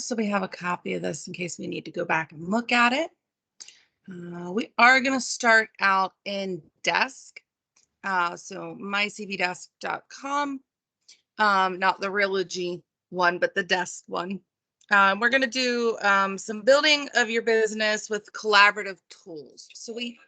so we have a copy of this in case we need to go back and look at it. We are going to start out in desk. So mycvdesk.com, not the Realogy one, but the desk one. We're going to do some building of your business with collaborative tools. So we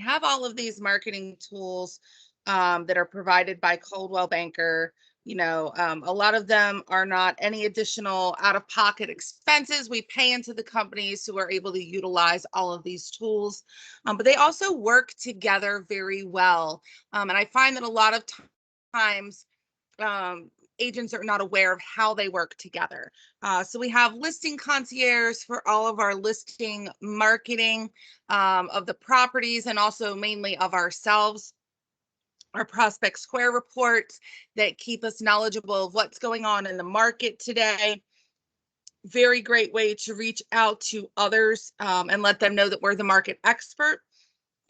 have all of these marketing tools that are provided by Coldwell Banker. A lot of them are not any additional out-of-pocket expenses. We pay into the companies who are able to utilize all of these tools, but they also work together very well. And I find that a lot of times agents are not aware of how they work together. So we have listing concierge for all of our listing marketing of the properties and also mainly of ourselves. Our prospect square reports that keep us knowledgeable of what's going on in the market today. Very great way to reach out to others and let them know that we're the market expert.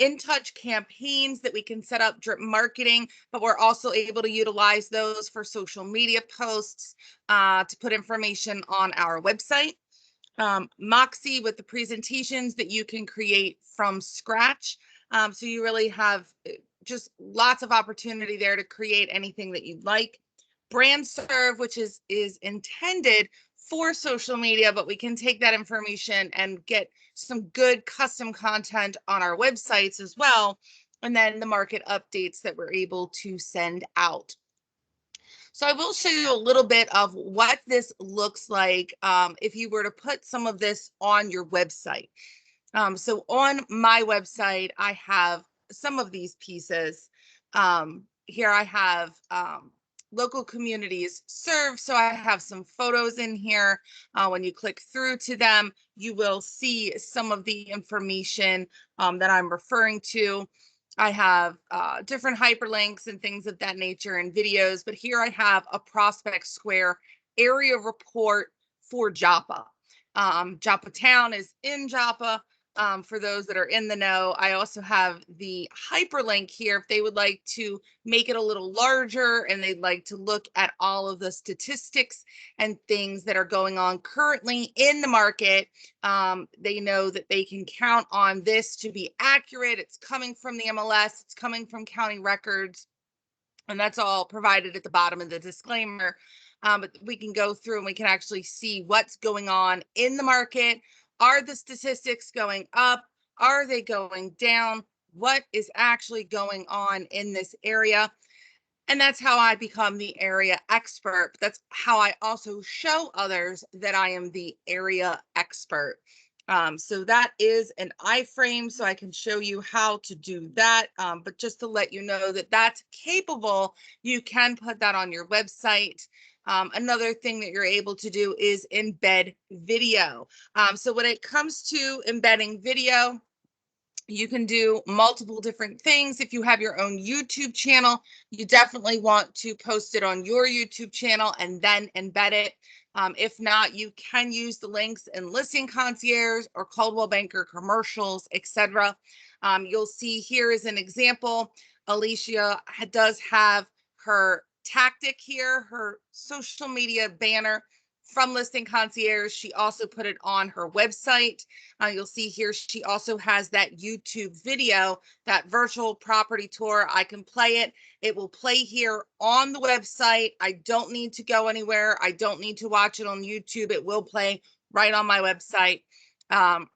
Intouch campaigns that we can set up drip marketing, but we're also able to utilize those for social media posts to put information on our website. Moxie with the presentations that you can create from scratch. So you really have just lots of opportunity there to create anything that you'd like. Brandserv, which is intended for social media, but we can take that information and get some good custom content on our websites as well. And then the market updates that we're able to send out. So I will show you a little bit of what this looks like if you were to put some of this on your website. So on my website, I have some of these pieces. Here I have local communities served. So I have some photos in here. When you click through to them, you will see some of the information that I'm referring to. I have different hyperlinks and things of that nature and videos, but here I have a Prospect Square area report for Joppa. Joppa Town is in Joppa. For those that are in the know, I also have the hyperlink here if they would like to make it a little larger and they'd like to look at all of the statistics and things that are going on currently in the market. They know that they can count on this to be accurate. It's coming from the MLS, it's coming from county records, and that's all provided at the bottom of the disclaimer. But we can go through and we can actually see what's going on in the market. Are the statistics going up? Are they going down? What is actually going on in this area? And that's how I become the area expert. That's how I also show others that I am the area expert. So that is an IFrame, so I can show you how to do that. But just to let you know that that's capable, you can put that on your website. Another thing that you're able to do is embed video. So when it comes to embedding video, you can do multiple different things. If you have your own YouTube channel, you definitely want to post it on your YouTube channel and then embed it. If not, you can use the links in Listing Concierge or Coldwell Banker commercials, etc. You'll see here is an example. Alicia does have her tactic here, her social media banner from Listing Concierge. She also put it on her website. You'll see here she also has that YouTube video, that virtual property tour. I can play it. It will play here on the website. I don't need to go anywhere. I don't need to watch it on YouTube. It will play right on my website.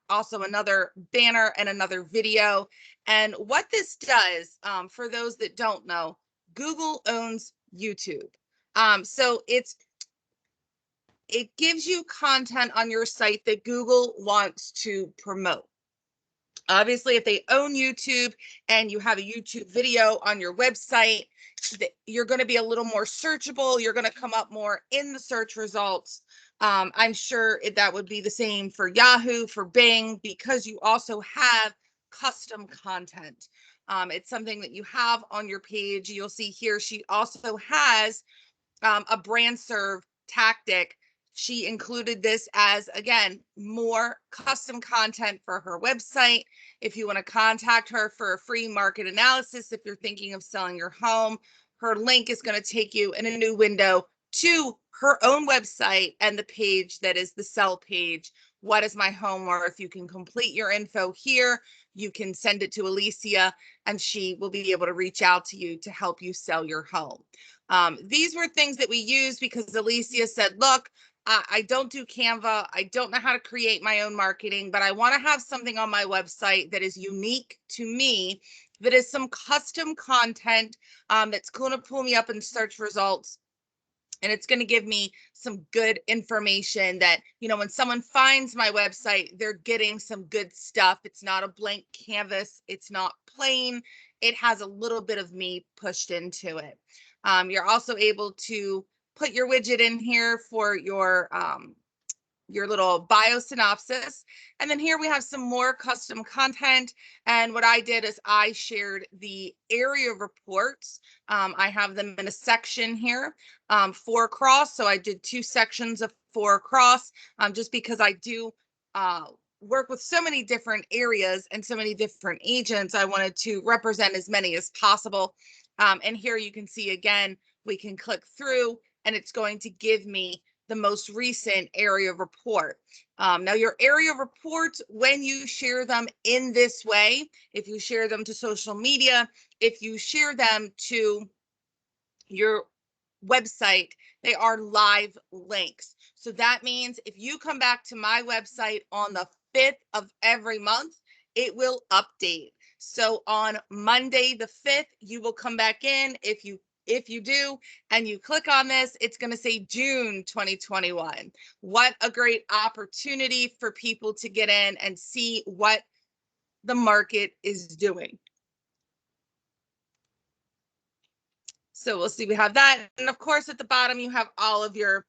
Also another banner and another video. And what this does, for those that don't know, Google owns YouTube. So it gives you content on your site that Google wants to promote. Obviously, if they own YouTube and you have a YouTube video on your website, you're going to be a little more searchable. You're going to come up more in the search results. I'm sure that would be the same for Yahoo, for Bing, because you also have custom content. It's something that you have on your page. You'll see here she also has a Brandserv tactic. She included this as, again, more custom content for her website. If you want to contact her for a free market analysis, if you're thinking of selling your home, her link is going to take you in a new window to her own website and the page that is the sell page. What is my home worth? You can complete your info here. You can send it to Alicia and she will be able to reach out to you to help you sell your home. These were things that we used because Alicia said, look, I don't do Canva. I don't know how to create my own marketing, but I want to have something on my website that is unique to me, that is some custom content that's going to pull me up in search results. And it's going to give me some good information that, you know, when someone finds my website, they're getting some good stuff. It's not a blank canvas. It's not plain. It has a little bit of me pushed into it. You're also able to put your widget in here for your little bio synopsis. And then here we have some more custom content. And what I did is I shared the area reports. I have them in a section here, 4 across. So I did 2 sections of 4 across, just because I do work with so many different areas and so many different agents. I wanted to represent as many as possible. And here you can see, again, we can click through and it's going to give me the most recent area report. Now your area reports, when you share them in this way, if you share them to social media, if you share them to your website, they are live links. So that means if you come back to my website on the 5th of every month, it will update. So on Monday the 5th, you will come back in. If you do, and you click on this, it's going to say June 2021. What a great opportunity for people to get in and see what the market is doing. So we'll see, we have that. And of course, at the bottom, you have all of your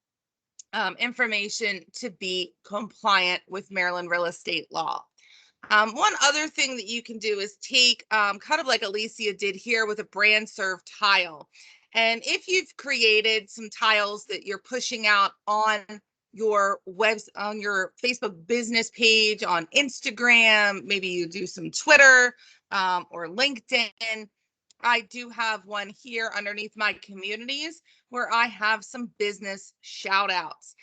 information to be compliant with Maryland real estate law. One other thing that you can do is take kind of like Alicia did here with a Brandserv tile. And if you've created some tiles that you're pushing out on your on your Facebook business page, on Instagram, maybe you do some Twitter or LinkedIn. I do have one here underneath my communities where I have some business shout outs,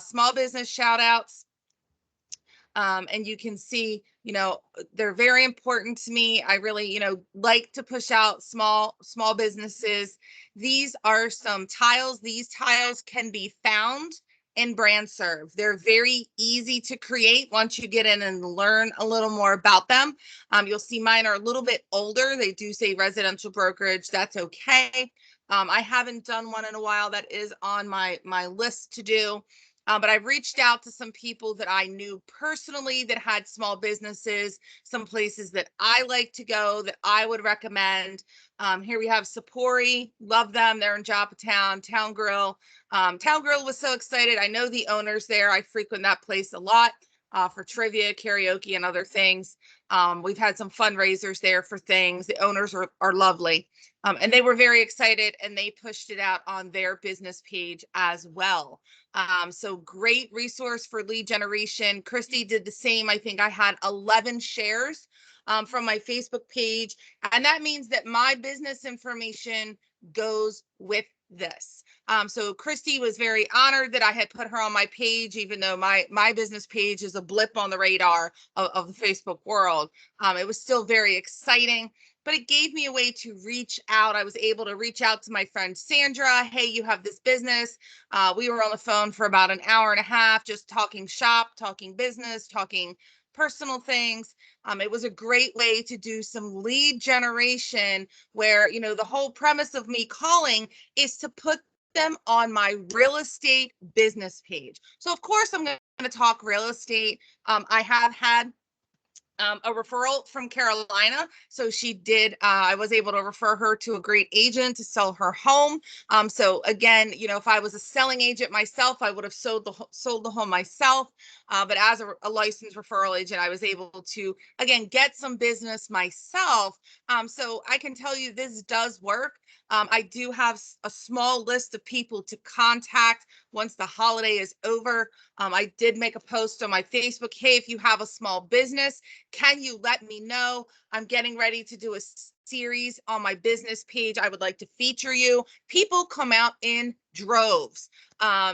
small business shout outs. And you can see, you know, they're very important to me. I really, you know, like to push out small businesses. These are some tiles. These tiles can be found in Brandserv. They're very easy to create once you get in and learn a little more about them. You'll see mine are a little bit older. They do say residential brokerage. That's okay. I haven't done one in a while. That is on my list to do. But I've reached out to some people that I knew personally that had small businesses, some places that I like to go that I would recommend. Here we have Sapori, love them. They're in Joppatown, Town Grill. Town Grill was so excited. I know the owners there. I frequent that place a lot for trivia, karaoke, and other things. We've had some fundraisers there for things. The owners are lovely. And they were very excited and they pushed it out on their business page as well. So great resource for lead generation. Christy did the same. I think I had 11 shares from my Facebook page. And that means that my business information goes with this. So Christy was very honored that I had put her on my page, even though my business page is a blip on the radar of the Facebook world. It was still very exciting, but it gave me a way to reach out. I was able to reach out to my friend Sandra. Hey, you have this business. We were on the phone for about an hour and a half, just talking shop, talking business, talking personal things. It was a great way to do some lead generation where, you know, the whole premise of me calling is to put them on my real estate business page. So of course I'm going to talk real estate. I have had a referral from Carolina. So she did, I was able to refer her to a great agent to sell her home. So again, you know, if I was a selling agent myself, I would have sold the home myself. But as a licensed referral agent, I was able to, again, get some business myself. So I can tell you this does work. I do have a small list of people to contact once the holiday is over. I did make a post on my Facebook. Hey, if you have a small business, can you let me know? I'm getting ready to do a series on my business page. I would like to feature you. People come out in droves.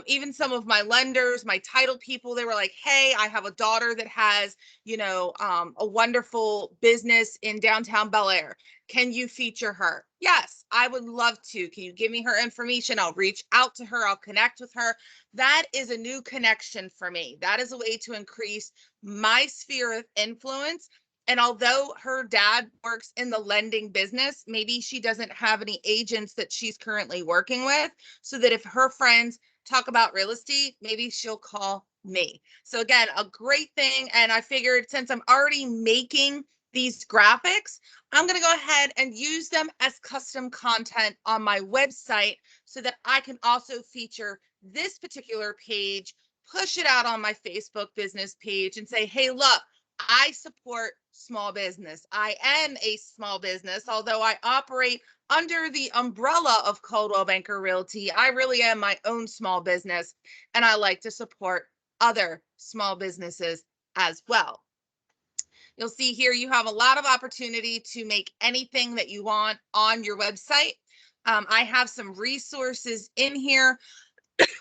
Even some of my lenders, my title people, they were like, hey, I have a daughter that has, a wonderful business in downtown Bel Air. Can you feature her? Yes, I would love to. Can you give me her information? I'll reach out to her. I'll connect with her. That is a new connection for me. That is a way to increase my sphere of influence. And although her dad works in the lending business, maybe she doesn't have any agents that she's currently working with, so that if her friends talk about real estate, maybe she'll call me. So again, a great thing. And I figured since I'm already making these graphics, I'm going to go ahead and use them as custom content on my website so that I can also feature this particular page, push it out on my Facebook business page and say, hey, look, I support small business. I am a small business, although I operate under the umbrella of Coldwell Banker Realty. I really am my own small business, and I like to support other small businesses as well. You'll see here you have a lot of opportunity to make anything that you want on your website. I have some resources in here.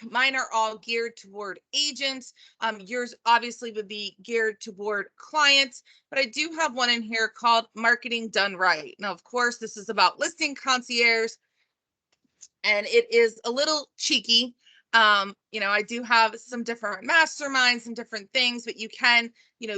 Mine are all geared toward agents. Yours obviously would be geared toward clients, but I do have one in here called Marketing Done Right. Now, of course, this is about listing concierge, and it is a little cheeky. I do have some different masterminds and different things, but you can,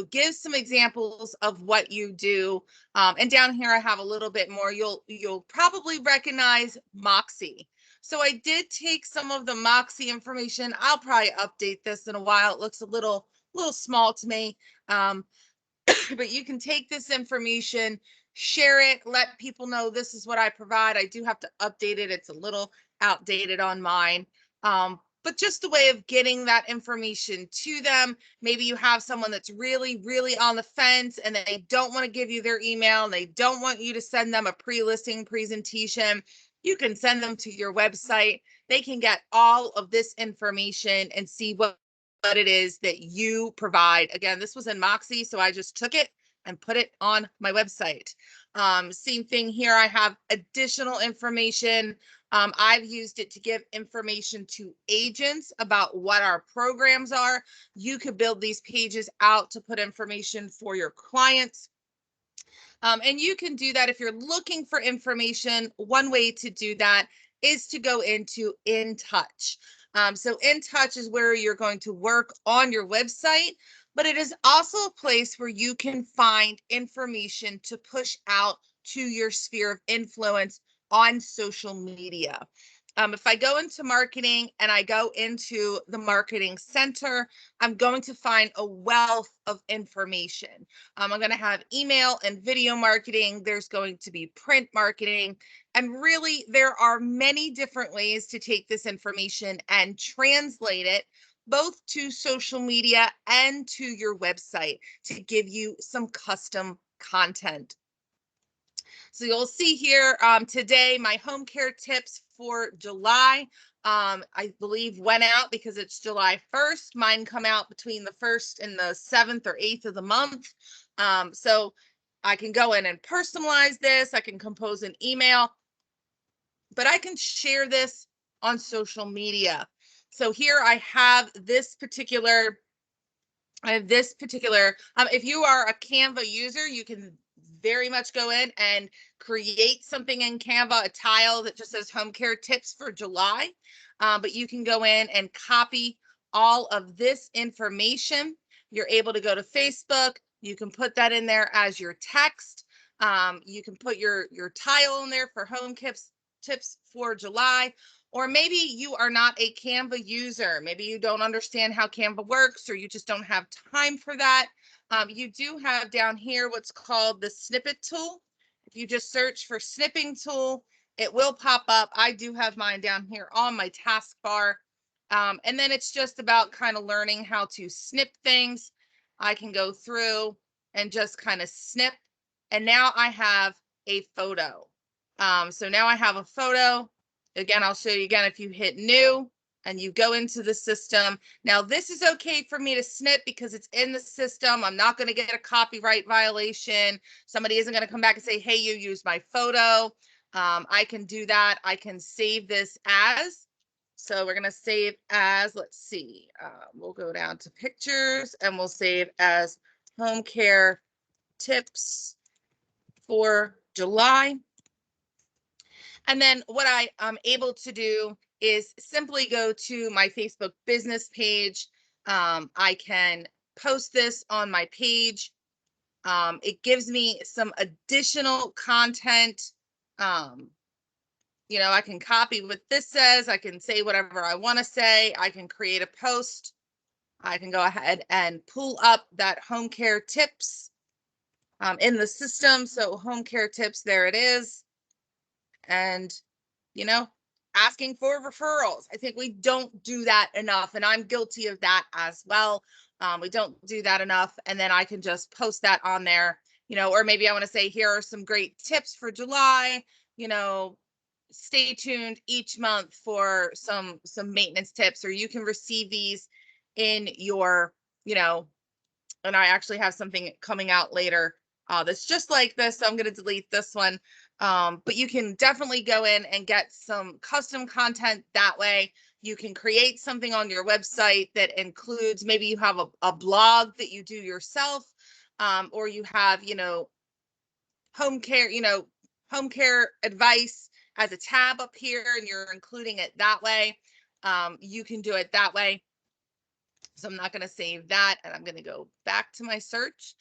give some examples of what you do. And down here, I have a little bit more. You'll probably recognize Moxie. So I did take some of the Moxie information. I'll probably update this in a while. It looks a little small to me. But you can take this information, share it, let people know this is what I provide. I do have to update it. It's a little outdated on mine. But just a way of getting that information to them. Maybe you have someone that's really, really on the fence and they don't want to give you their email and they don't want you to send them a pre-listing presentation. You can send them to your website. They can get all of this information and see what it is that you provide. Again, this was in Moxie, so I just took it and put it on my website. Same thing here. I have additional information. I've used it to give information to agents about what our programs are. You could build these pages out to put information for your clients. And you can do that if you're looking for information. One way to do that is to go into Intouch. So Intouch is where you're going to work on your website, but it is also a place where you can find information to push out to your sphere of influence on social media. If I go into marketing and I go into the marketing center, I'm going to find a wealth of information. I'm going to have email and video marketing. There's going to be print marketing. And really, there are many different ways to take this information and translate it both to social media and to your website to give you some custom content. So you'll see here today, my home care tips for July, I believe went out because it's July 1st. Mine come out between the 1st and the 7th or 8th of the month. So I can go in and personalize this. I can compose an email, but I can share this on social media. So here I have this particular, if you are a Canva user, you can very much go in and create something in Canva, a tile that just says home care tips for July. But you can go in and copy all of this information. You're able to go to Facebook. You can put that in there as your text. You can put your tile in there for home tips for July. Or maybe you are not a Canva user. Maybe you don't understand how Canva works, or you just don't have time for that. You do have down here what's called the snippet tool. If you just search for snipping tool, it will pop up. I do have mine down here on my taskbar. And then it's just about kind of learning how to snip things. I can go through and just kind of snip. And now I have a photo. So now I have a photo. Again, I'll show you again if you hit new and you go into the system. Now, this is okay for me to snip because it's in the system. I'm not going to get a copyright violation. Somebody isn't going to come back and say, hey, you used my photo. I can do that. I can save this as. So we're going to save as, let's see, we'll go down to pictures and we'll save as home care tips for July. And then what I am able to do is simply go to my Facebook business page. I can post this on my page. It gives me some additional content. You know, I can copy what this says. I can say whatever I want to say. I can create a post. I can go ahead and pull up that home care tips in the system. So home care tips, there it is. And, you know, asking for referrals. I think we don't do that enough. And I'm guilty of that as well. We don't do that enough. And then I can just post that on there, you know, or maybe I want to say, here are some great tips for July, you know, stay tuned each month for some maintenance tips, or you can receive these in your, you know, and I actually have something coming out later that's just like this. So I'm going to delete this one. But you can definitely go in and get some custom content that way. You can create something on your website that includes, maybe you have a blog that you do yourself, or you have, you know, home care, you know, home care advice as a tab up here, and you're including it that way. You can do it that way. So I'm not going to save that, and I'm going to go back to my search.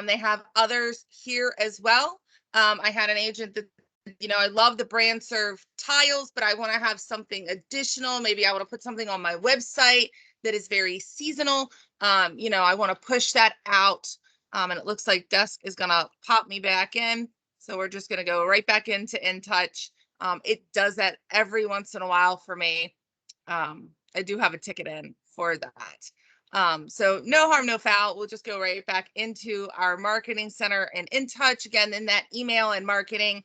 They have others here as well. I had an agent that, you know, I love the Brandserv tiles, but I want to have something additional. Maybe I want to put something on my website that is very seasonal. You know, I want to push that out. And it looks like Desk is going to pop me back in. So we're just going to go right back into Intouch. It does that every once in a while for me. I do have a ticket in for that. So no harm, no foul. We'll just go right back into our marketing center and Intouch again in that email and marketing.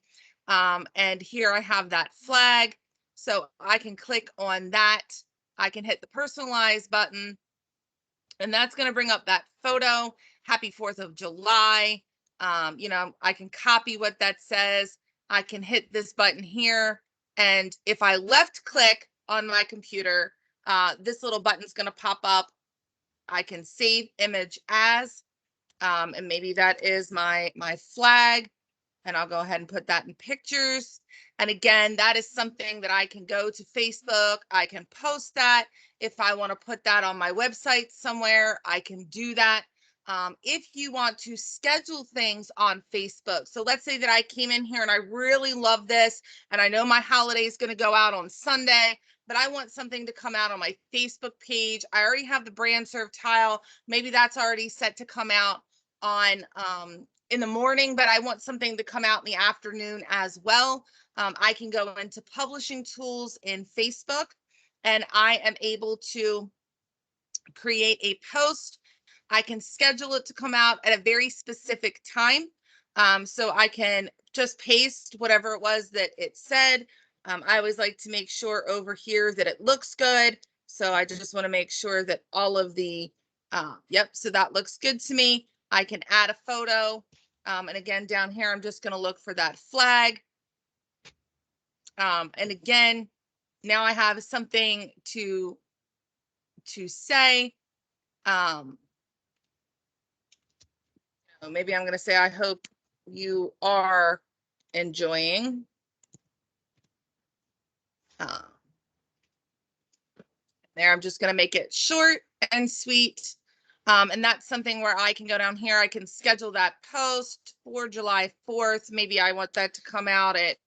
And here I have that flag. So I can click on that. I can hit the personalize button, and that's going to bring up that photo. Happy 4th of July. You know, I can copy what that says. I can hit this button here. And if I left click on my computer, this little button is going to pop up. I can save image as, and maybe that is my flag. And I'll go ahead and put that in pictures. And again, that is something that I can go to Facebook. I can post that. If I want to put that on my website somewhere, I can do that. If you want to schedule things on Facebook. So let's say that I came in here and I really love this, and I know my holiday is going to go out on Sunday, but I want something to come out on my Facebook page. I already have the Brandserv tile. Maybe that's already set to come out on in the morning, but I want something to come out in the afternoon as well. I can go into publishing tools in Facebook, and I am able to create a post. I can schedule it to come out at a very specific time. So I can just paste whatever it was that it said. I always like to make sure over here that it looks good. So I just want to make sure that all of the, yep, so that looks good to me. I can add a photo. And again, down here, I'm just going to look for that flag. And again, now I have something to say. Maybe I'm going to say, I hope you are enjoying. There, I'm just going to make it short and sweet. And that's something where I can go down here. I can schedule that post for July 4th. Maybe I want that to come out at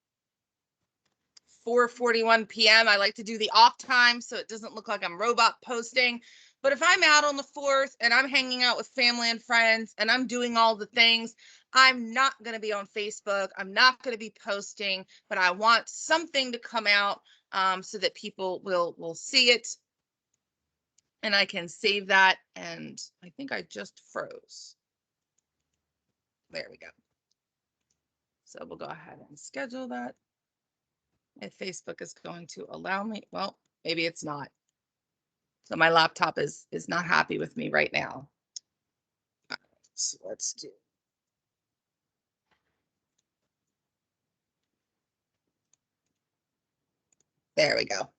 4:41 p.m. I like to do the off time so it doesn't look like I'm robot posting. But if I'm out on the 4th and I'm hanging out with family and friends and I'm doing all the things, I'm not going to be on Facebook. I'm not going to be posting, but I want something to come out so that people will see it. And I can save that. And I think I just froze. There we go. So we'll go ahead and schedule that. If Facebook is going to allow me, well, maybe it's not. So my laptop is not happy with me right now. So let's do. There we go.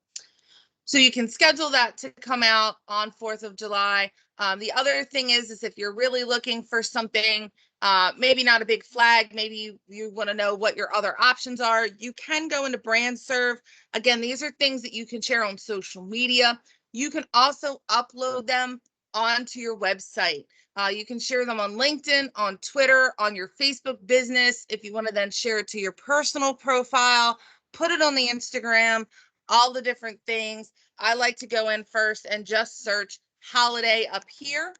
So you can schedule that to come out on 4th of July. The other thing is if you're really looking for something, maybe not a big flag, maybe you want to know what your other options are, you can go into Brandserv. Again, these are things that you can share on social media. You can also upload them onto your website. You can share them on LinkedIn, on Twitter, on your Facebook business. If you want to then share it to your personal profile, put it on the Instagram, all the different things. I like to go in first and just search holiday up here.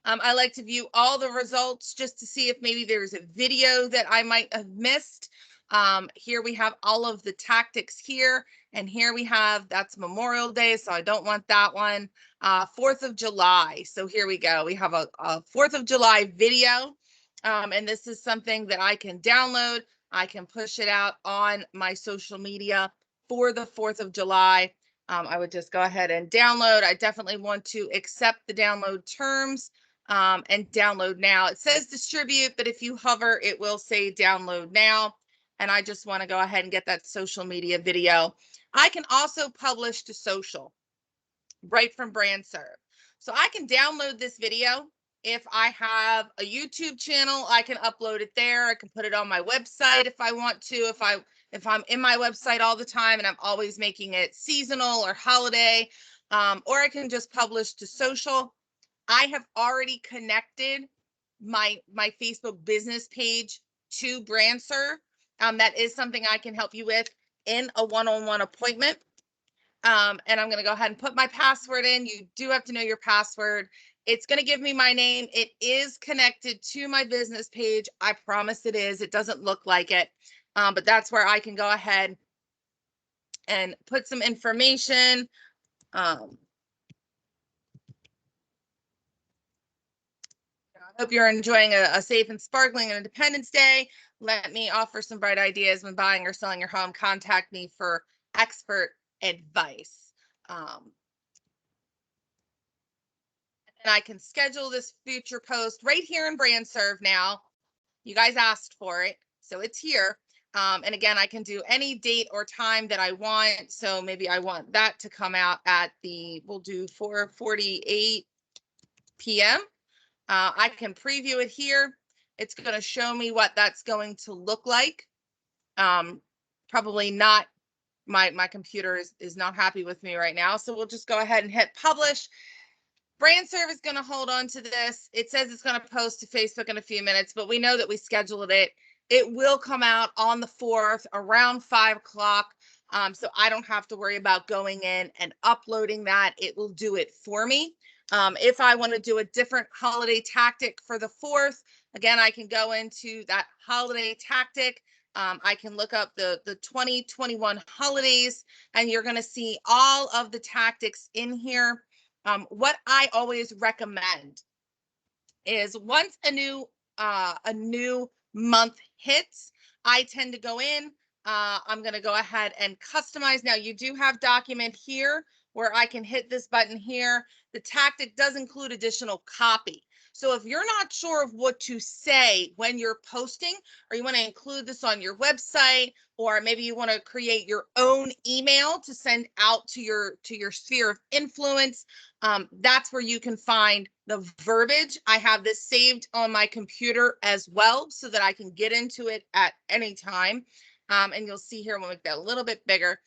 I like to view all the results just to see if maybe there's a video that I might have missed. Here we have all of the tactics here, and here we have, that's Memorial Day, so I don't want that one. 4th of July, so here we go. We have a 4th of July video, and this is something that I can download. I can push it out on my social media for the 4th of July. I would just go ahead and download. I definitely want to accept the download terms. And download now. It says distribute, but if you hover, it will say download now. And I just want to go ahead and get that social media video. I can also publish to social right from Brandserv. So I can download this video. If I have a YouTube channel, I can upload it there. I can put it on my website if I want to. If I'm in my website all the time and I'm always making it seasonal or holiday, or I can just publish to social. I have already connected my Facebook business page to Brandserv. That is something I can help you with in a one-on-one appointment. And I'm going to go ahead and put my password in. You do have to know your password. It's going to give me my name. It is connected to my business page. I promise it is. It doesn't look like it, but that's where I can go ahead and put some information. I hope you're enjoying a safe and sparkling Independence Day. Let me offer some bright ideas when buying or selling your home. Contact me for expert advice. And I can schedule this future post right here in Brandserv now. You guys asked for it, so it's here. And again, I can do any date or time that I want. So maybe I want that to come out at we'll do 4:48 p.m. I can preview it here. It's going to show me what that's going to look like. Probably not, my computer is not happy with me right now. So we'll just go ahead and hit publish. Brandserv is going to hold on to this. It says it's going to post to Facebook in a few minutes, but we know that we scheduled it. It will come out on the 4th around 5 o'clock. So I don't have to worry about going in and uploading that. It will do it for me. If I want to do a different holiday tactic for the 4th, again, I can go into that holiday tactic. I can look up the 2021 holidays, and you're going to see all of the tactics in here. What I always recommend is once a new month hits, I tend to go in. I'm going to go ahead and customize. Now you do have document here where I can hit this button here. The tactic does include additional copy. So if you're not sure of what to say when you're posting, or you want to include this on your website, or maybe you want to create your own email to send out to your sphere of influence, that's where you can find the verbiage. I have this saved on my computer as well so that I can get into it at any time. And you'll see here, we'll make that a little bit bigger.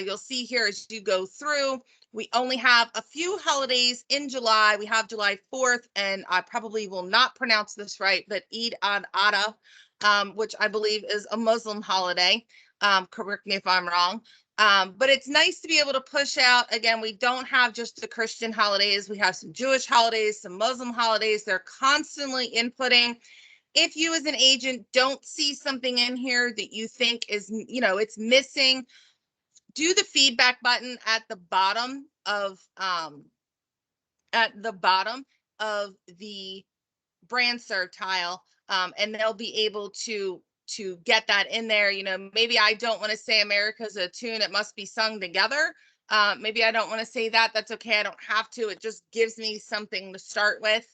You'll see here as you go through, we only have a few holidays in July. We have July 4th, and I probably will not pronounce this right, but Eid al-Adha, which I believe is a Muslim holiday. Correct me if I'm wrong. But it's nice to be able to push out. Again, we don't have just the Christian holidays. We have some Jewish holidays, some Muslim holidays. They're constantly inputting. If you as an agent don't see something in here that you think is, it's missing, do the feedback button at the bottom of the Brandserv tile, and they'll be able to get that in there. Maybe I don't want to say America's a tune, it must be sung together. Maybe I don't want to say that. That's okay. I don't have to. It just gives me something to start with.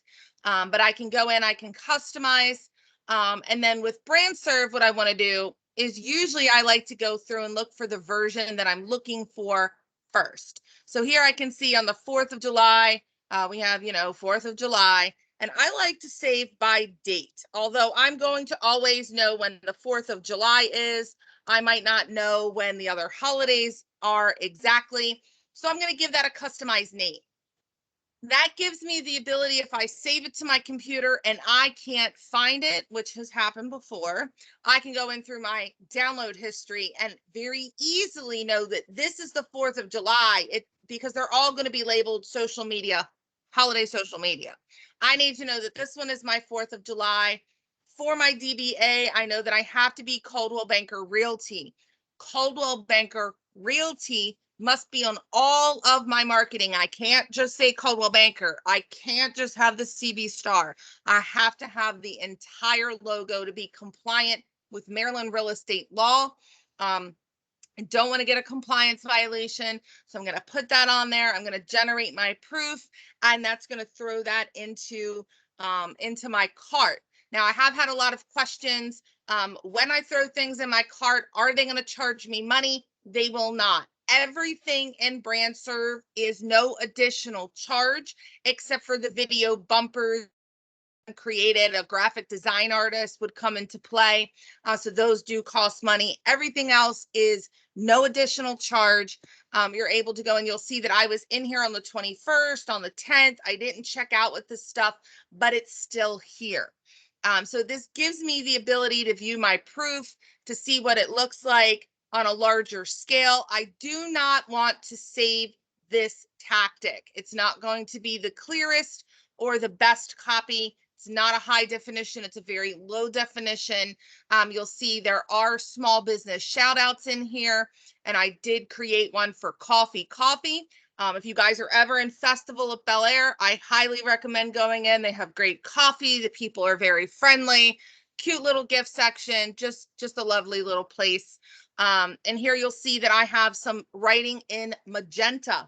But I can go in, I can customize. And then with Brandserv, what I want to do is usually I like to go through and look for the version that I'm looking for first. So here I can see on the 4th of July, we have, 4th of July. And I like to save by date, although I'm going to always know when the 4th of July is. I might not know when the other holidays are exactly. So I'm going to give that a customized name. That gives me the ability, if I save it to my computer and I can't find it, which has happened before, I can go in through my download history and very easily know that this is the 4th of July, because they're all going to be labeled social media, holiday social media. I need to know that this one is my 4th of July. For my DBA, I know that I have to be Coldwell Banker Realty. Coldwell Banker Realty must be on all of my marketing. I can't just say Coldwell Banker. I can't just have the CB star. I have to have the entire logo to be compliant with Maryland real estate law. I don't want to get a compliance violation. So I'm going to put that on there. I'm going to generate my proof, and that's going to throw that into my cart. Now, I have had a lot of questions. When I throw things in my cart, are they going to charge me money? They will not. Everything in Brandserv is no additional charge except for the video bumpers created. A graphic design artist would come into play. So those do cost money. Everything else is no additional charge. You're able to go, and you'll see that I was in here on the 21st, on the 10th. I didn't check out with this stuff, but it's still here. So this gives me the ability to view my proof, to see what it looks like on a larger scale. I do not want to save this tactic. It's not going to be the clearest or the best copy. It's not a high definition. It's a very low definition. You'll see there are small business shout outs in here, and I did create one for Coffee. If you guys are ever in Festival of Bel Air, I highly recommend going in. They have great coffee. The people are very friendly. Cute little gift section. Just a lovely little place. And here you'll see that I have some writing in magenta.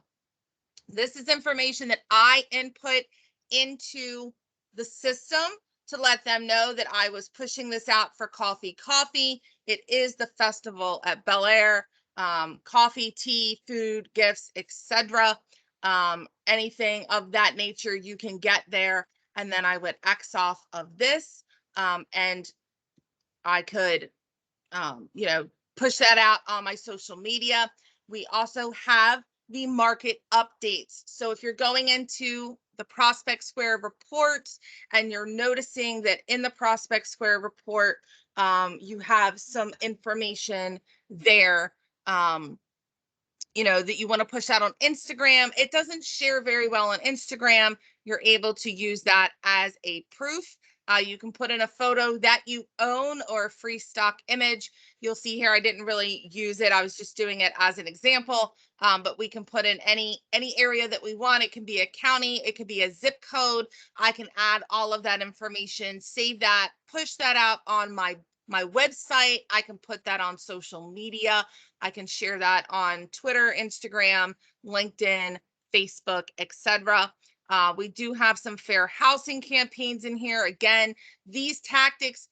This is information that I input into the system to let them know that I was pushing this out for Coffee. It is the Festival at Bel Air. Coffee, tea, food, gifts, etc. Anything of that nature you can get there. And then I would X off of this, and I could, push that out on my social media. We also have the market updates. So if you're going into the Prospect Square report and you're noticing that in the Prospect Square report, you have some information there, that you want to push out on Instagram. It doesn't share very well on Instagram. You're able to use that as a proof. You can put in a photo that you own or a free stock image. You'll see here I didn't really use it. I was just doing it as an example, but we can put in any area that we want. It can be a county. It could be a zip code. I can add all of that information, save that, push that out on my website. I can put that on social media. I can share that on Twitter, Instagram, LinkedIn, Facebook, etc. We do have some fair housing campaigns in here. Again, these tactics,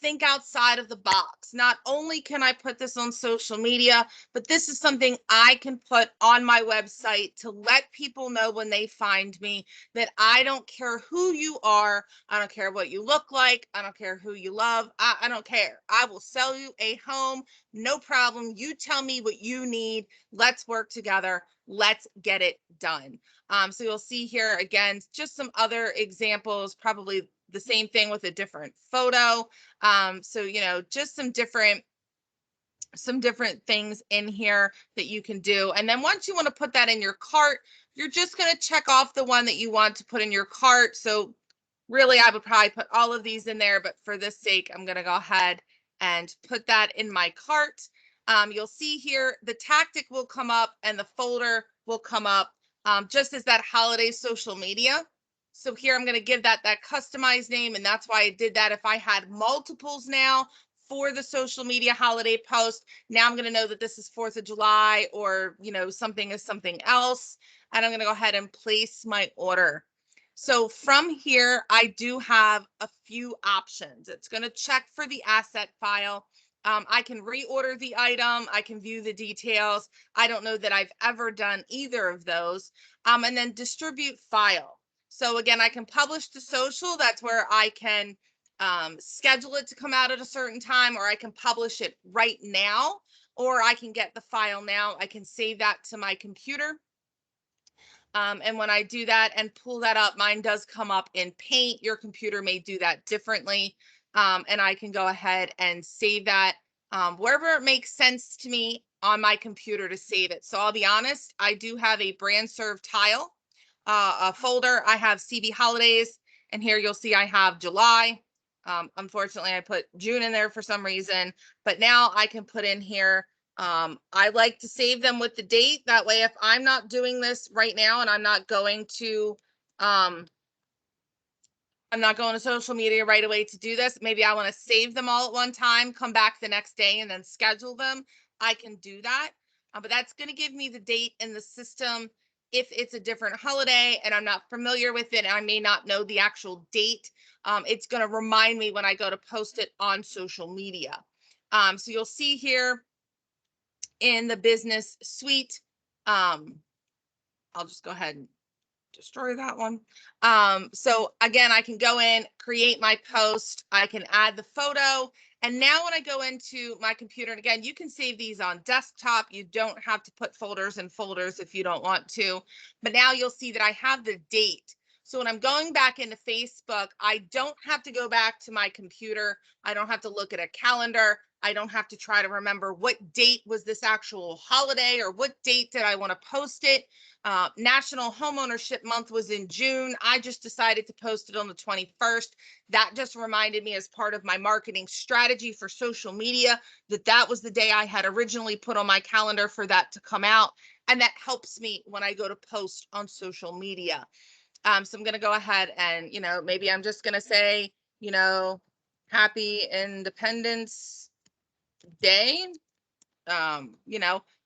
think outside of the box. Not only can I put this on social media, but this is something I can put on my website to let people know when they find me that I don't care who you are. I don't care what you look like. I don't care who you love. I don't care. I will sell you a home. No problem. You tell me what you need. Let's work together. Let's get it done. So you'll see here, again, just some other examples, probably the same thing with a different photo. So, just some different things in here that you can do. And then once you want to put that in your cart, you're just going to check off the one that you want to put in your cart. So really, I would probably put all of these in there, but for this sake, I'm going to go ahead and put that in my cart. You'll see here, the tactic will come up and the folder will come up, just as that holiday social media. So here I'm going to give that customized name, and that's why I did that. If I had multiples now for the social media holiday post. Now I'm going to know that this is 4th of July, or, something is something else. And I'm going to go ahead and place my order. So from here, I do have a few options. It's going to check for the asset file. I can reorder the item. I can view the details. I don't know that I've ever done either of those. And then distribute file. So again, I can publish to social. That's where I can schedule it to come out at a certain time, or I can publish it right now, or I can get the file now. I can save that to my computer. And when I do that and pull that up, mine does come up in Paint. Your computer may do that differently. And I can go ahead and save that wherever it makes sense to me on my computer to save it. So I'll be honest, I do have a Brandserv tile, a folder. I have CB holidays, and here you'll see I have July. Unfortunately, I put June in there for some reason, but now I can put in here. I like to save them with the date. That way, if I'm not doing this right now and I'm not going to social media right away to do this, maybe I want to save them all at one time, come back the next day, and then schedule them. I can do that. But that's going to give me the date in the system. If it's a different holiday and I'm not familiar with it, and I may not know the actual date, it's going to remind me when I go to post it on social media. So you'll see here in the business suite, I'll just go ahead and destroy that one. So again, I can go in, create my post, I can add the photo. And now when I go into my computer, and again, you can save these on desktop. You don't have to put folders and folders if you don't want to. But now you'll see that I have the date. So when I'm going back into Facebook, I don't have to go back to my computer. I don't have to look at a calendar. I don't have to try to remember what date was this actual holiday, or what date did I want to post it. National Homeownership Month was in June. I just decided to post it on the 21st. That just reminded me, as part of my marketing strategy for social media, that was the day I had originally put on my calendar for that to come out. And that helps me when I go to post on social media. So I'm going to go ahead and, maybe I'm just going to say, Happy Independence Day.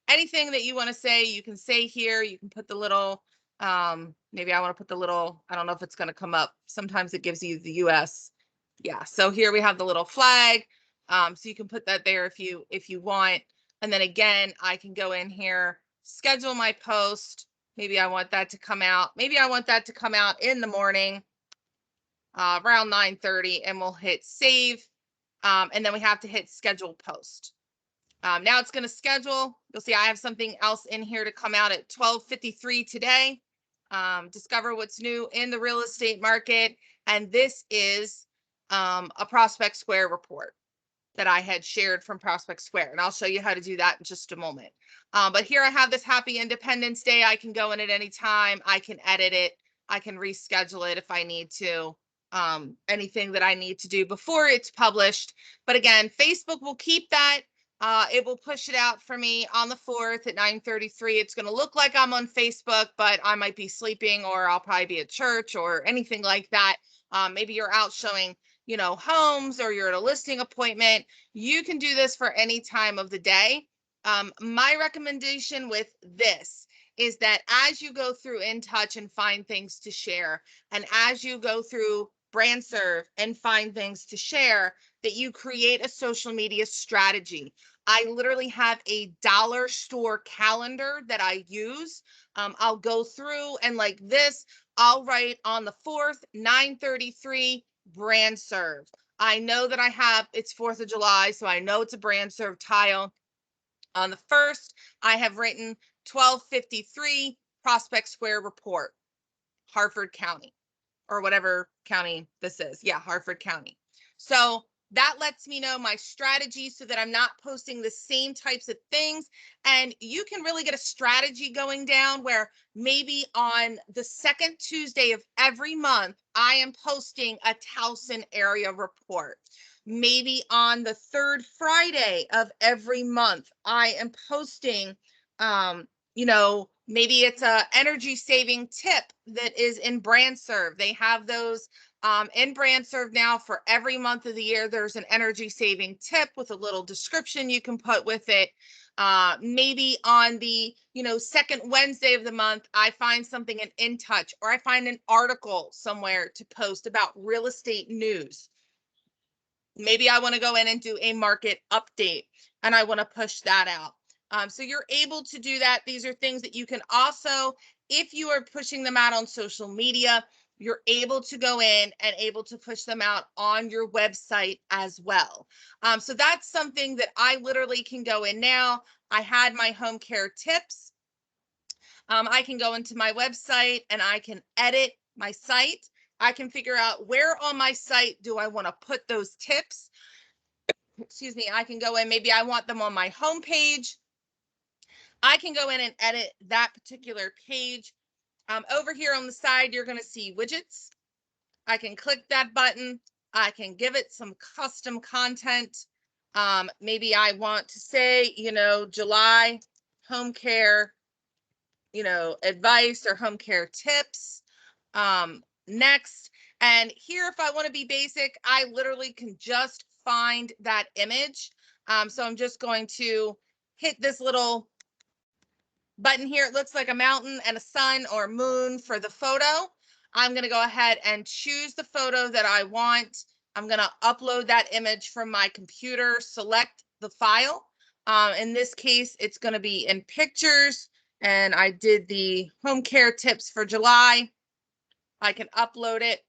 Anything that you want to say, you can say here. You can put the little, maybe I want to put the little, I don't know if it's going to come up. Sometimes it gives you the US. Yeah. So here we have the little flag. So you can put that there if you want. And then again, I can go in here, schedule my post. Maybe I want that to come out. Maybe I want that to come out in the morning, around 9:30, and we'll hit save. And then we have to hit schedule post. Now it's going to schedule. You'll see I have something else in here to come out at 12:53 today. Discover what's new in the real estate market. And this is a Prospect Square report that I had shared from Prospect Square. And I'll show you how to do that in just a moment. But here I have this Happy Independence Day. I can go in at any time. I can edit it. I can reschedule it if I need to. Anything that I need to do before it's published. But again, Facebook will keep that. It will push it out for me on the 4th at 9:33. It's going to look like I'm on Facebook, but I might be sleeping, or I'll probably be at church or anything like that. Maybe you're out showing, homes, or you're at a listing appointment. You can do this for any time of the day. My recommendation with this is that as you go through Intouch and find things to share, and as you go through Brandserv and find things to share, that you create a social media strategy. I literally have a dollar store calendar that I use. I'll go through, and like this, I'll write on the 4th, 9:33, Brandserv. I know that it's 4th of July, so I know it's a Brandserv tile. On the 1st, I have written 12:53, Prospect Square report, Harford County, or whatever county this is. Yeah, Harford County. So that lets me know my strategy, so that I'm not posting the same types of things. And you can really get a strategy going down where maybe on the 2nd Tuesday of every month, I am posting a Towson area report. Maybe on the 3rd Friday of every month, I am posting, Maybe it's a energy saving tip that is in Brandserv. They have those in Brandserv now. For every month of the year, there's an energy saving tip with a little description you can put with it. Maybe on the second Wednesday of the month, I find something in Intouch, or I find an article somewhere to post about real estate news. Maybe I want to go in and do a market update, and I want to push that out. So you're able to do that. These are things that you can also, if you are pushing them out on social media, you're able to go in and able to push them out on your website as well. So that's something that I literally can go in now. I had my home care tips. I can go into my website and I can edit my site. I can figure out where on my site do I want to put those tips. Excuse me. I can go in, maybe I want them on my home page. I can go in and edit that particular page. Over here on the side, you're going to see widgets. I can click that button. I can give it some custom content. Maybe I want to say, July home care, advice or home care tips. Next. And here, if I want to be basic, I literally can just find that image. So I'm just going to hit this little button here. It looks like a mountain and a sun or moon for the photo. I'm going to go ahead and choose the photo that I want. I'm going to upload that image from my computer, select the file. In this case, it's going to be in pictures, and I did the home care tips for July. I can upload it.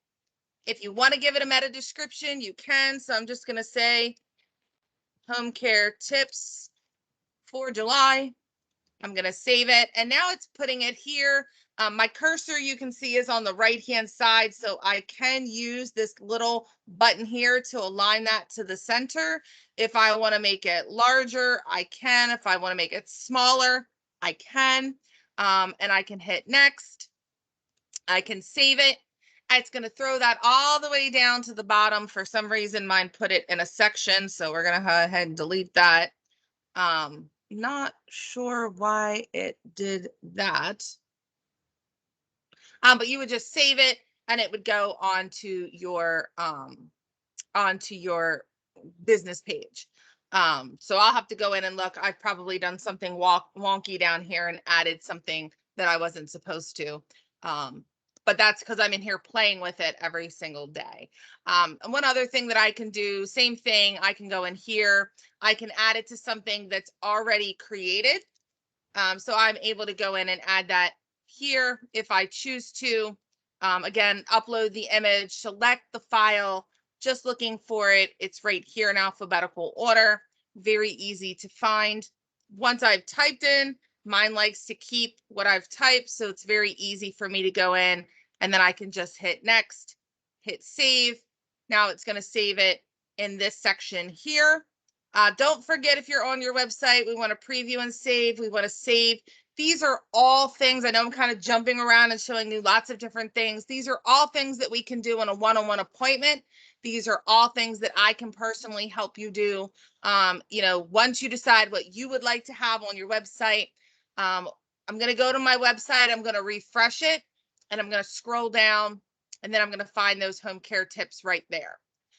If you want to give it a meta description, you can. So I'm just going to say home care tips for July. I'm going to save it. And now it's putting it here. My cursor, you can see, is on the right-hand side. So I can use this little button here to align that to the center. If I want to make it larger, I can. If I want to make it smaller, I can. And I can hit next. I can save it. It's going to throw that all the way down to the bottom. For some reason, mine put it in a section. So we're going to go ahead and delete that. Not sure why it did that. But you would just save it and it would go onto your business page. So I'll have to go in and look. I've probably done something wonky down here and added something that I wasn't supposed to. But that's because I'm in here playing with it every single day. And one other thing that I can do, same thing, I can go in here. I can add it to something that's already created. So I'm able to go in and add that here if I choose to. Again, upload the image, select the file, just looking for it. It's right here in alphabetical order. Very easy to find. Once I've typed in, mine likes to keep what I've typed, so it's very easy for me to go in, and then I can just hit next, hit save. Now it's going to save it in this section here. Don't forget, if you're on your website, we want to preview and save. We want to save. These are all things. I know I'm kind of jumping around and showing you lots of different things. These are all things that we can do in a one-on-one appointment. These are all things that I can personally help you do. Once you decide what you would like to have on your website, I'm going to go to my website. I'm going to refresh it, and I'm going to scroll down, and then I'm going to find those home care tips right there.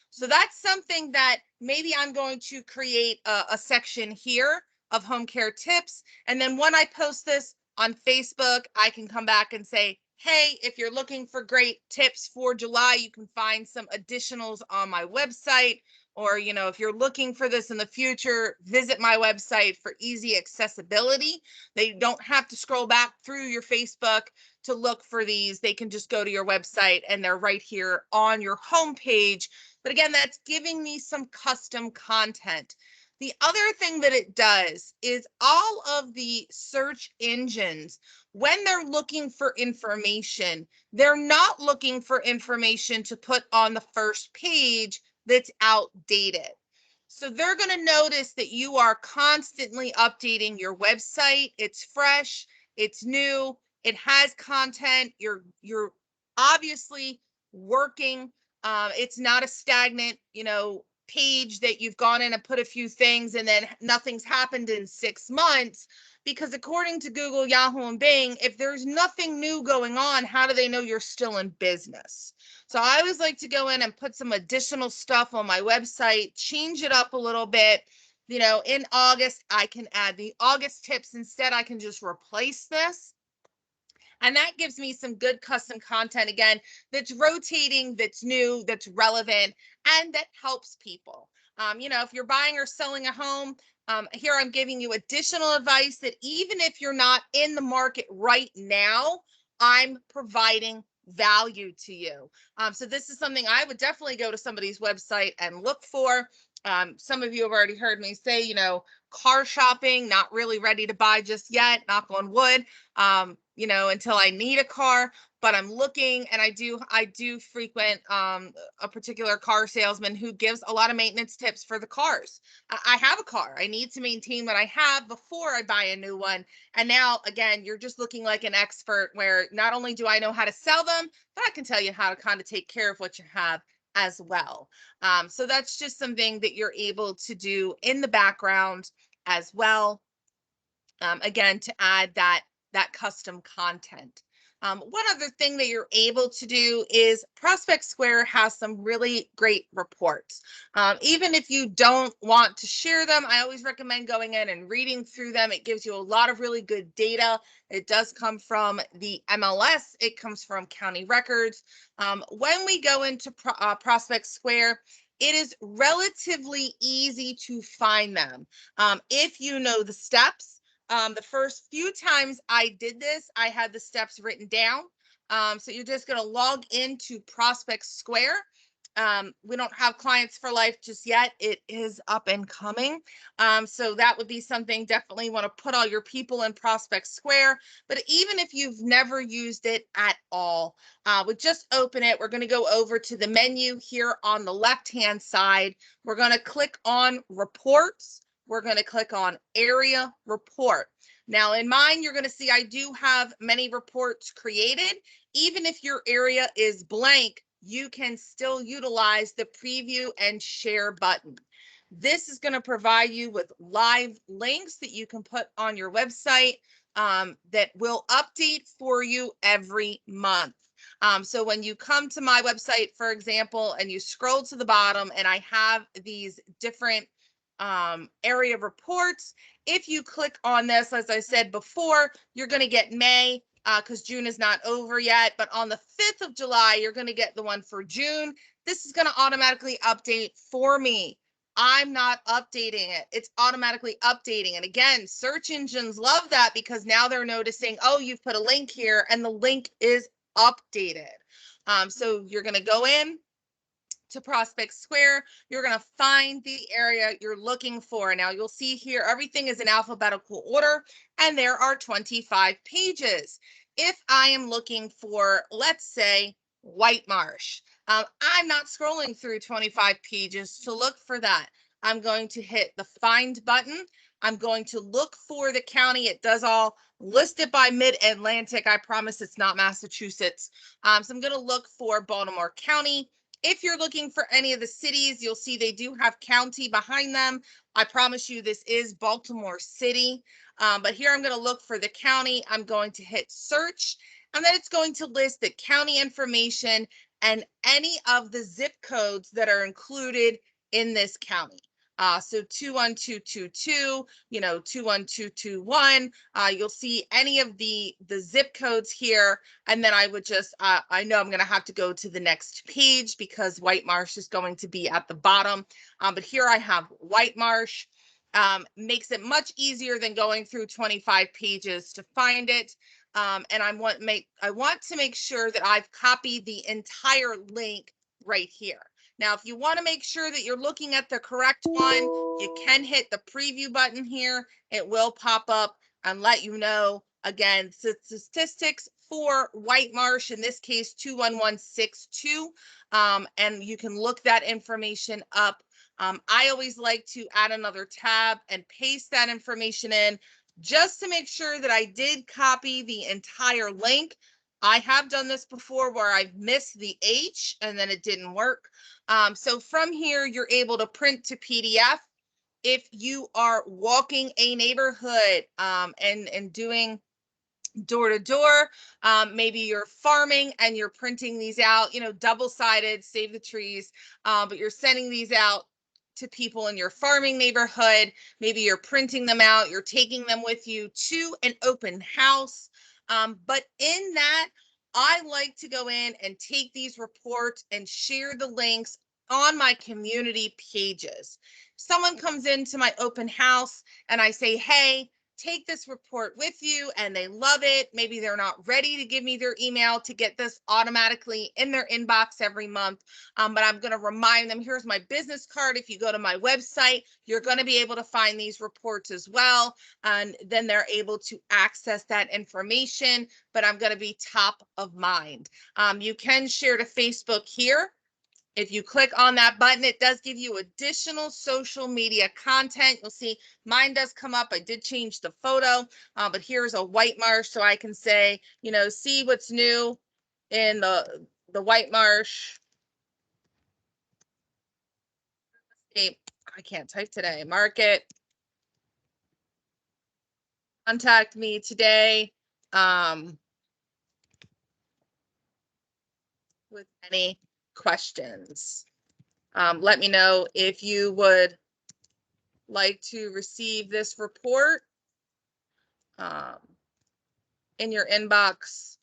So that's something that maybe I'm going to create a section here of home care tips. And then when I post this on Facebook, I can come back and say, hey, if you're looking for great tips for July, you can find some additionals on my website. Or, if you're looking for this in the future, visit my website for easy accessibility. They don't have to scroll back through your Facebook to look for these. They can just go to your website and they're right here on your homepage. But again, that's giving me some custom content. The other thing that it does is all of the search engines, when they're looking for information, they're not looking for information to put on the first page that's outdated. So they're going to notice that you are constantly updating your website. It's fresh, it's new, it has content. You're obviously working. It's not a stagnant, page that you've gone in and put a few things and then nothing's happened in 6 months. Because according to Google, Yahoo, and Bing, if there's nothing new going on, how do they know you're still in business? So I always like to go in and put some additional stuff on my website, change it up a little bit. You know, in August, I can add the August tips instead. I can just replace this. And that gives me some good custom content, again, that's rotating, that's new, that's relevant, and that helps people. You know, if you're buying or selling a home, here I'm giving you additional advice that even if you're not in the market right now, I'm providing value to you. So this is something I would definitely go to somebody's website and look for. Some of you have already heard me say, you know, car shopping, not really ready to buy just yet, knock on wood. You know, until I need a car, but I'm looking, and I do frequent a particular car salesman who gives a lot of maintenance tips for the cars. I have a car. I need to maintain what I have before I buy a new one. And now, again, you're just looking like an expert, where not only do I know how to sell them, but I can tell you how to kind of take care of what you have as well. So that's just something that you're able to do in the background as well. Again, to add that custom content. One other thing that you're able to do is Prospect Square has some really great reports. Even if you don't want to share them, I always recommend going in and reading through them. It gives you a lot of really good data. It does come from the MLS. It comes from county records. When we go into Prospect Square, it is relatively easy to find them. If you know the steps. The first few times I did this, I had the steps written down. So you're just going to log into Prospect Square. We don't have clients for life just yet. It is up and coming. So that would be something, definitely want to put all your people in Prospect Square. But even if you've never used it at all, we just open it. We're going to go over to the menu here on the left-hand side. We're going to click on Reports. We're going to click on Area Report. Now in mine, you're going to see I do have many reports created. Even if your area is blank, you can still utilize the preview and share button. This is going to provide you with live links that you can put on your website that will update for you every month. So when you come to my website, for example, and you scroll to the bottom, and I have these different area reports. If you click on this, as I said before, you're going to get May because June is not over yet. But on the 5th of July, you're going to get the one for June. This is going to automatically update for me. I'm not updating it. It's automatically updating. And again, search engines love that because now they're noticing, oh, you've put a link here and the link is updated. So you're going to go in to Prospect Square. You're going to find the area you're looking for. Now you'll see here, everything is in alphabetical order and there are 25 pages. If I am looking for, let's say, White Marsh, I'm not scrolling through 25 pages to look for that. I'm going to hit the Find button. I'm going to look for the county. It does all listed by Mid-Atlantic. I promise it's not Massachusetts. So I'm going to look for Baltimore County. If you're looking for any of the cities, you'll see they do have county behind them. I promise you this is Baltimore City. But here I'm going to look for the county. I'm going to hit search, and then it's going to list the county information and any of the zip codes that are included in this county. So 21222, 21221. You'll see any of the zip codes here. And then I would just, I know I'm going to have to go to the next page because White Marsh is going to be at the bottom. But here I have White Marsh. Makes it much easier than going through 25 pages to find it. And I want to make sure that I've copied the entire link right here. Now, if you want to make sure that you're looking at the correct one, you can hit the preview button here. It will pop up and let you know, again, statistics for White Marsh, in this case, 21162. And you can look that information up. I always like to add another tab and paste that information in just to make sure that I did copy the entire link. I have done this before where I've missed the H and then it didn't work. So from here, you're able to print to PDF. If you are walking a neighborhood and doing door to door, maybe you're farming and you're printing these out, double-sided, save the trees, but you're sending these out to people in your farming neighborhood. Maybe you're printing them out, you're taking them with you to an open house. But in that, I like to go in and take these reports and share the links on my community pages. Someone comes into my open house and I say, hey, take this report with you, and they love it. Maybe they're not ready to give me their email to get this automatically in their inbox every month. But I'm going to remind them, here's my business card. If you go to my website, you're going to be able to find these reports as well. And then they're able to access that information, but I'm going to be top of mind. You can share to Facebook here. If you click on that button, it does give you additional social media content. You'll see mine does come up. I did change the photo, but here's a white marsh, so I can say, see what's new in the white marsh. I can't type today. Market. Contact me today with any questions. Let me know if you would like to receive this report in your inbox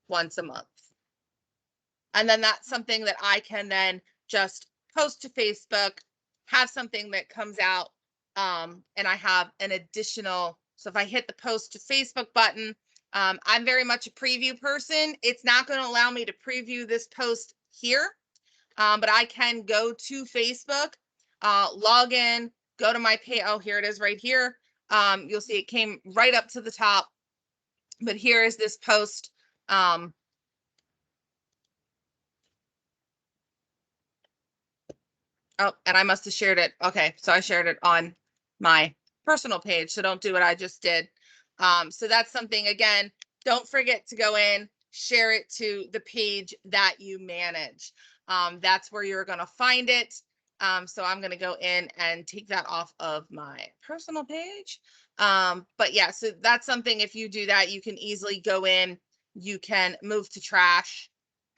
once a month. And then that's something that I can then just post to Facebook, have something that comes out, and I have an additional. So if I hit the post to Facebook button, I'm very much a preview person. It's not going to allow me to preview this post here, but I can go to Facebook, log in, go to my page. Oh, here it is right here. You'll see it came right up to the top. But here is this post. Oh, and I must have shared it. Okay, so I shared it on my personal page, so don't do what I just did. So that's something, again, don't forget to go in, share it to the page that you manage. That's where you're going to find it. So I'm going to go in and take that off of my personal page. But yeah, so that's something, if you do that, you can easily go in, you can move to trash,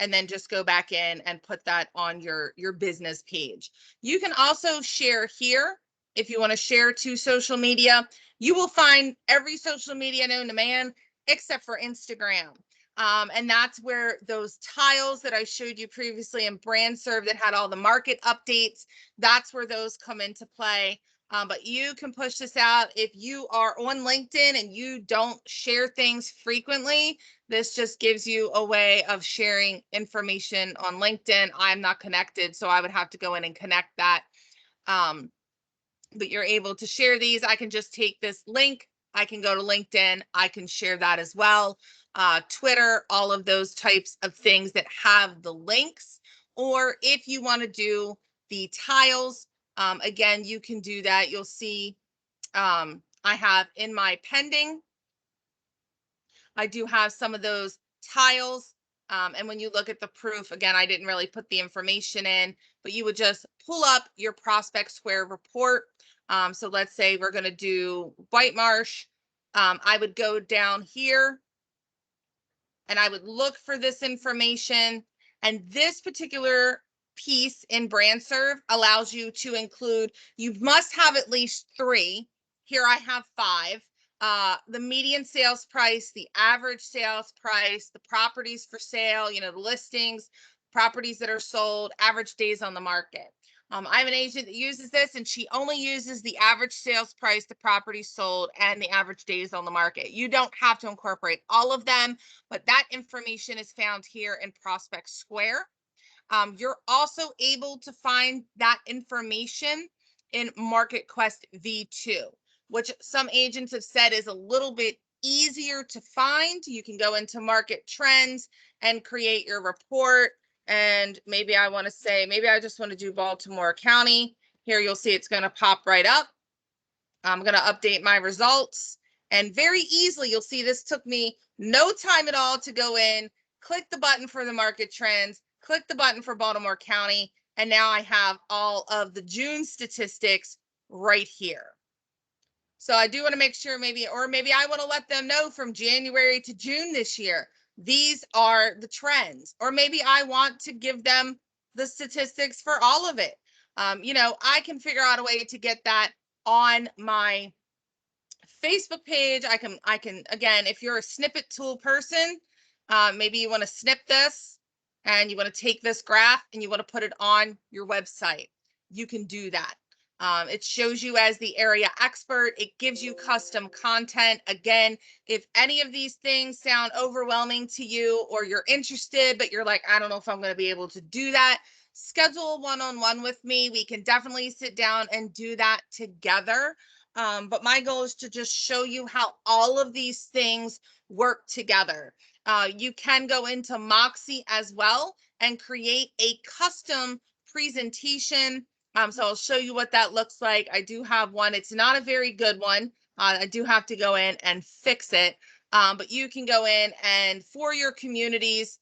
and then just go back in and put that on your business page. You can also share here. If you want to share to social media, you will find every social media known to man except for Instagram. And that's where those tiles that I showed you previously in Brandserv that had all the market updates, that's where those come into play. But you can push this out. If you are on LinkedIn and you don't share things frequently, this just gives you a way of sharing information on LinkedIn. I'm not connected, so I would have to go in and connect that. But you're able to share these. I can just take this link. I can go to LinkedIn. I can share that as well. Twitter, all of those types of things that have the links. Or if you want to do the tiles, again, you can do that. You'll see I have in my pending, I do have some of those tiles. And when you look at the proof, again, I didn't really put the information in, but you would just pull up your prospect square report. So let's say we're going to do White Marsh. I would go down here and I would look for this information. And this particular piece in Brandserv allows you to include, you must have at least 3. Here I have 5. The median sales price, the average sales price, the properties for sale, the listings, properties that are sold, average days on the market. I have an agent that uses this, and she only uses the average sales price, the property sold, and the average days on the market. You don't have to incorporate all of them, but that information is found here in Prospect Square. You're also able to find that information in MarketQuest V2, which some agents have said is a little bit easier to find. You can go into market trends and create your report. And maybe I want to say, maybe I just want to do Baltimore County. Here you'll see it's going to pop right up. I'm going to update my results. And very easily, you'll see this took me no time at all to go in, click the button for the market trends, click the button for Baltimore County, and now I have all of the June statistics right here. So I do want to make sure maybe I want to let them know from January to June this year, these are the trends. Or maybe I want to give them the statistics for all of it. I can figure out a way to get that on my Facebook page. I can, again, if you're a snippet tool person, maybe you want to snip this and you want to take this graph and you want to put it on your website. You can do that. It shows you as the area expert. It gives you custom content. Again, if any of these things sound overwhelming to you or you're interested, but you're like, I don't know if I'm going to be able to do that, schedule a one-on-one with me. We can definitely sit down and do that together. But my goal is to just show you how all of these things work together. You can go into Moxie as well and create a custom presentation. So I'll show you what that looks like. I do have one. It's not a very good one. I do have to go in and fix it. But you can go in and for your communities,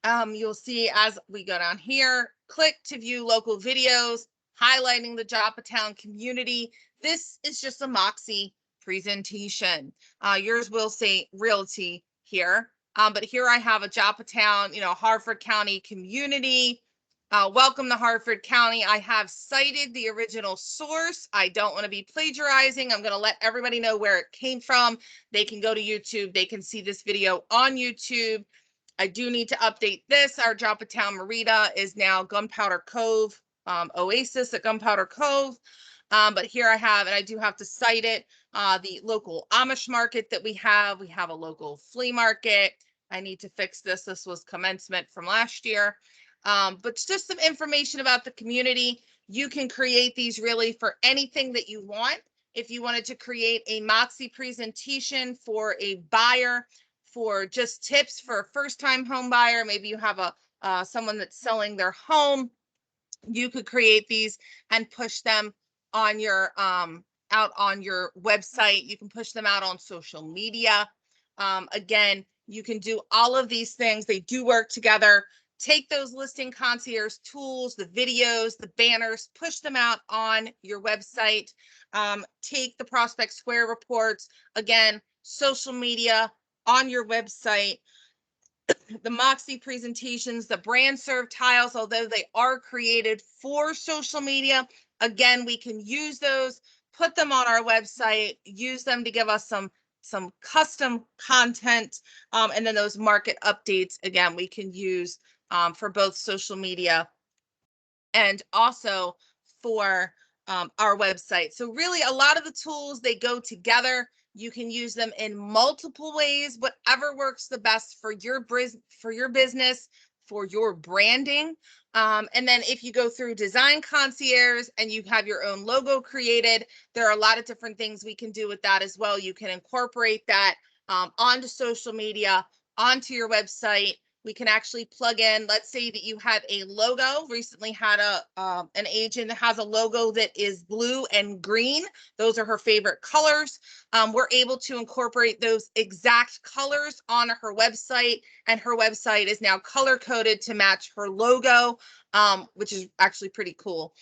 you'll see as we go down here, click to view local videos, highlighting the Joppatown community. This is just a Moxie presentation. Yours will say Realty here. But here I have a Joppatown, Harford County community. Welcome to Harford County. I have cited the original source. I don't want to be plagiarizing. I'm going to let everybody know where it came from. They can go to YouTube. They can see this video on YouTube. I do need to update this. Our Joppatown Marina is now Gunpowder Cove, Oasis at Gunpowder Cove. But here I have, and I do have to cite it, the local Amish market that we have. We have a local flea market. I need to fix this. This was commencement from last year. But just some information about the community. You can create these really for anything that you want. If you wanted to create a Moxie presentation for a buyer, for just tips for a first-time home buyer, maybe you have someone that's selling their home, you could create these and push them on your out on your website. You can push them out on social media. Again, you can do all of these things. They do work together. Take those listing concierge tools, the videos, the banners, push them out on your website. Take the Prospect Square reports, again, social media, on your website. The Moxie presentations, the Brandserv tiles, although they are created for social media, again, we can use those, put them on our website, use them to give us some custom content, and then those market updates, again, we can use for both social media and also for our website. So really a lot of the tools, they go together. You can use them in multiple ways, whatever works the best for your business, for your branding. And then if you go through Design Concierge and you have your own logo created, there are a lot of different things we can do with that as well. You can incorporate that onto social media, onto your website. We can actually plug in, let's say that you have a logo. Recently had an agent that has a logo that is blue and green. Those are her favorite colors. We're able to incorporate those exact colors on her website, and her website is now color coded to match her logo, which is actually pretty cool.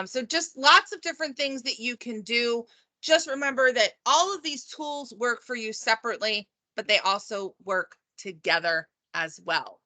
So just lots of different things that you can do. Just remember that all of these tools work for you separately, but they also work together as well.